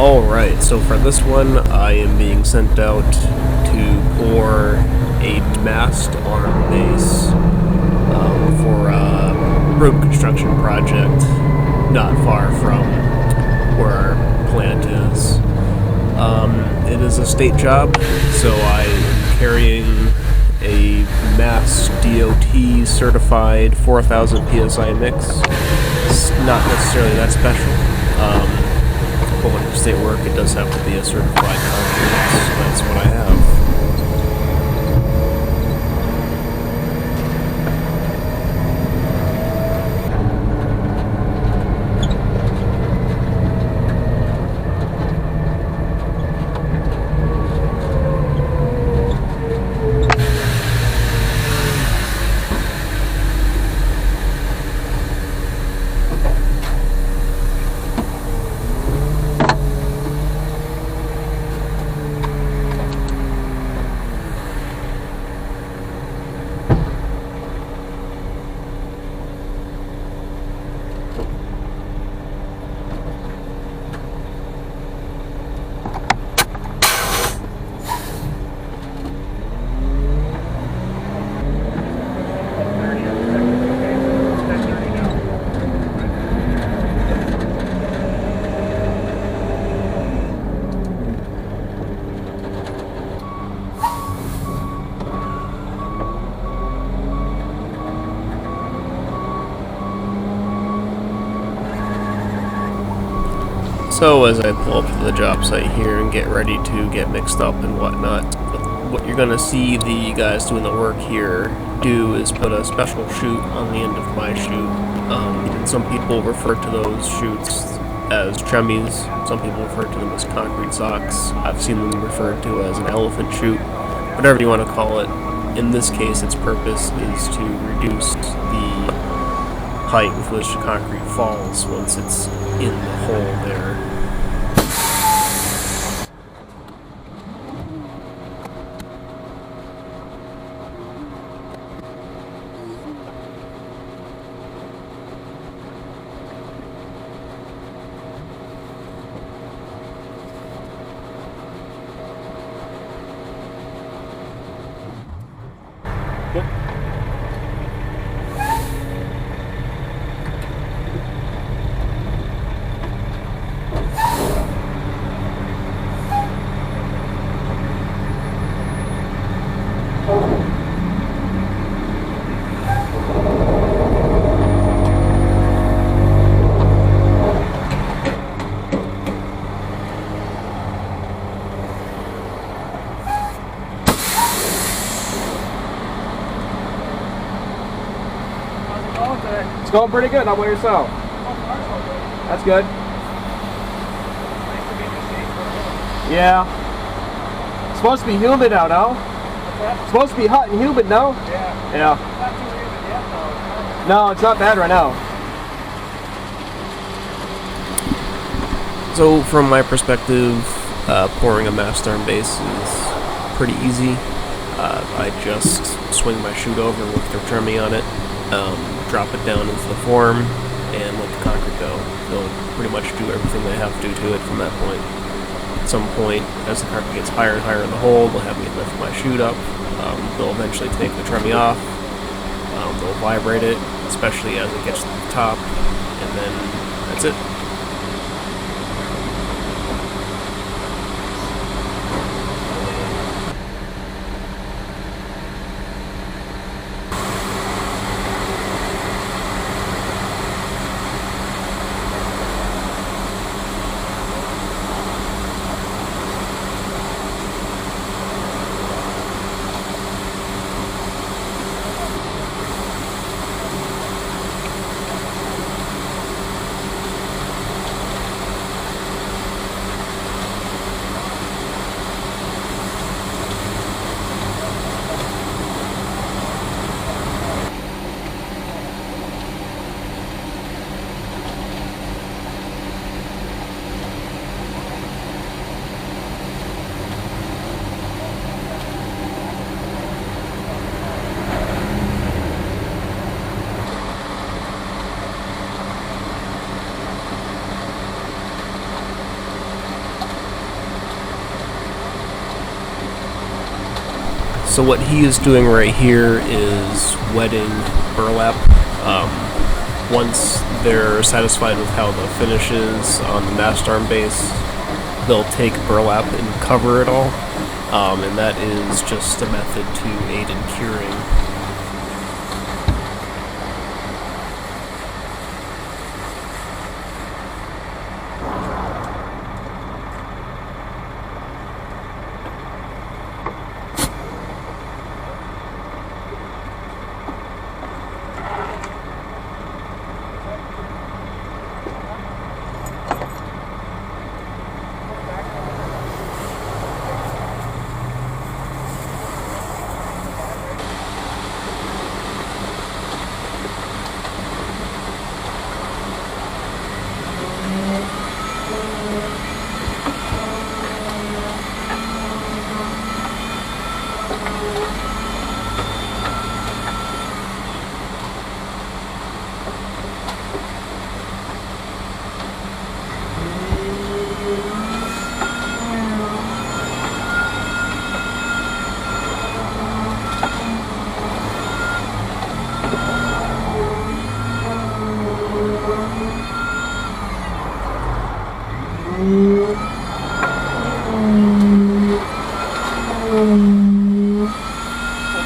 Alright, so for this one, I am being sent out to pour a mast on base for a road construction project not far from where our plant is. It is a state job, so I am carrying a Mast DOT certified 4000 PSI mix. It's not necessarily that special. But when it's state work, it does have to be a certified concrete, so that's what I have. So as I pull up to the job site here and get ready to get mixed up and whatnot, what you're going to see the guys doing the work here do is put a special chute on the end of my chute. And some people refer to those chutes as tremmies, some people refer to them as concrete socks. I've seen them referred to as an elephant chute, whatever you want to call it. In this case, its purpose is to reduce the height with which the concrete falls once it's in the hole there. It's going pretty good. How about yourself? That's good. Yeah. It's supposed to be humid out now. It's supposed to be hot and humid now. Yeah. No, it's not bad right now. So from my perspective, pouring a mast arm base is pretty easy. I just swing my chute over with the trimming on it, drop it down into the form, and let the concrete go. They'll pretty much do everything they have to do to it from that point. At some point, as the concrete gets higher and higher in the hole, they'll have me lift my chute up. They'll eventually take the trimming off. They'll vibrate it, especially as it gets to the top, and then that's it. So what he is doing right here is wetting burlap. Once they're satisfied with how the finish is on the mast arm base, they'll take burlap and cover it all, and that is just a method to aid in curing.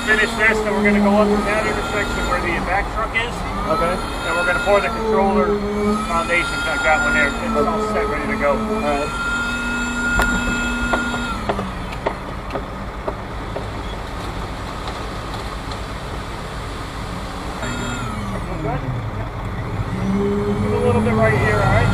Finish this, then we're going to go up to that intersection where the back truck is. Okay. And we're going to pour the controller foundation. I've got one there. It's all set, ready to go. All right. Good? Give a little bit right here, all right?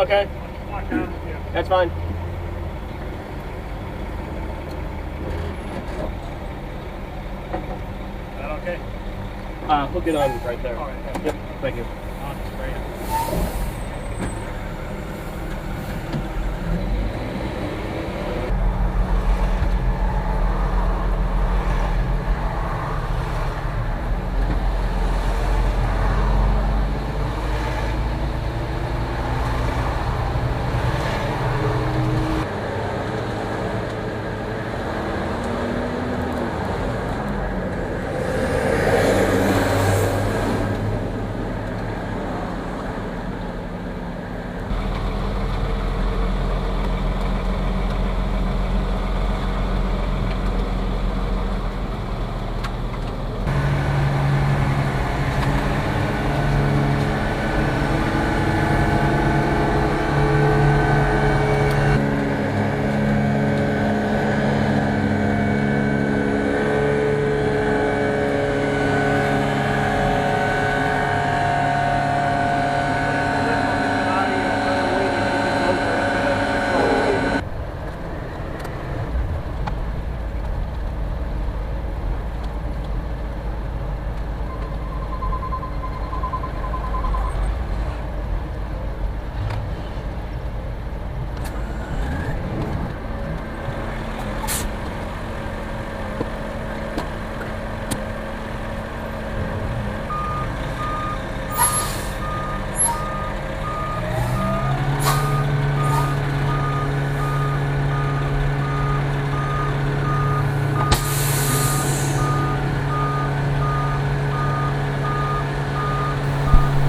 Okay. Walk down. Yeah. That's fine. Is that okay? Hook it on right there. All right. Yep. Thank you. Great.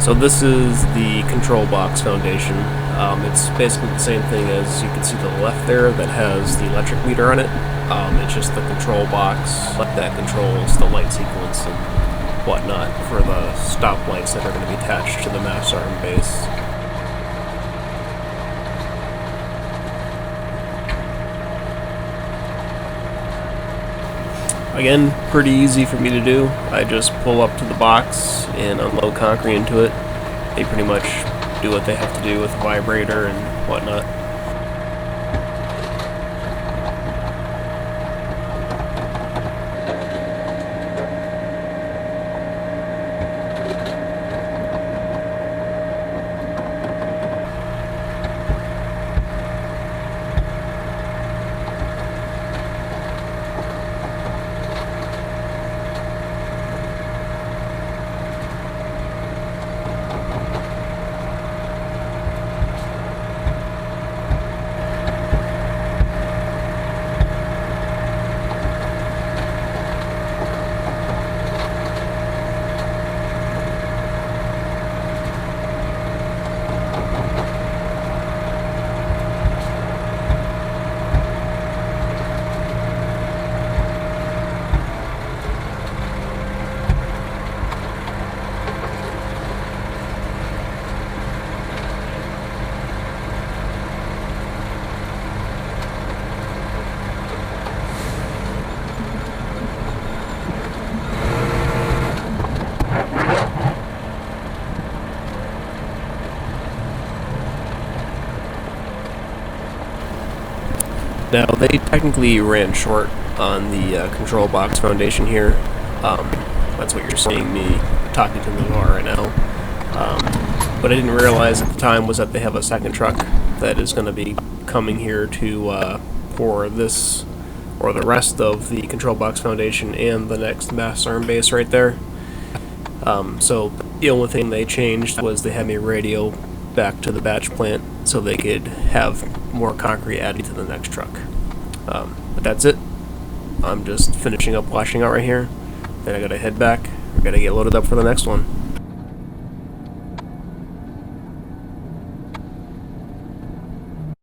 So this is the control box foundation. It's basically the same thing as you can see to the left there that has the electric meter on it. It's just the control box that controls the light sequence and whatnot for the stoplights that are going to be attached to the Mast arm base. Again, pretty easy for me to do. I just pull up to the box and unload concrete into it. They pretty much do what they have to do with the vibrator and whatnot. Now, they technically ran short on the control box foundation here. That's what you're seeing me talking to the car right now. But I didn't realize at the time was that they have a second truck that is going to be coming here to pour this, or the rest of the control box foundation and the next Mast arm base right there. So the only thing they changed was they had me radio back to the batch plant so they could have more concrete added to the next truck. But that's it. I'm just finishing up washing out right here. Then I gotta head back. I gotta get loaded up for the next one.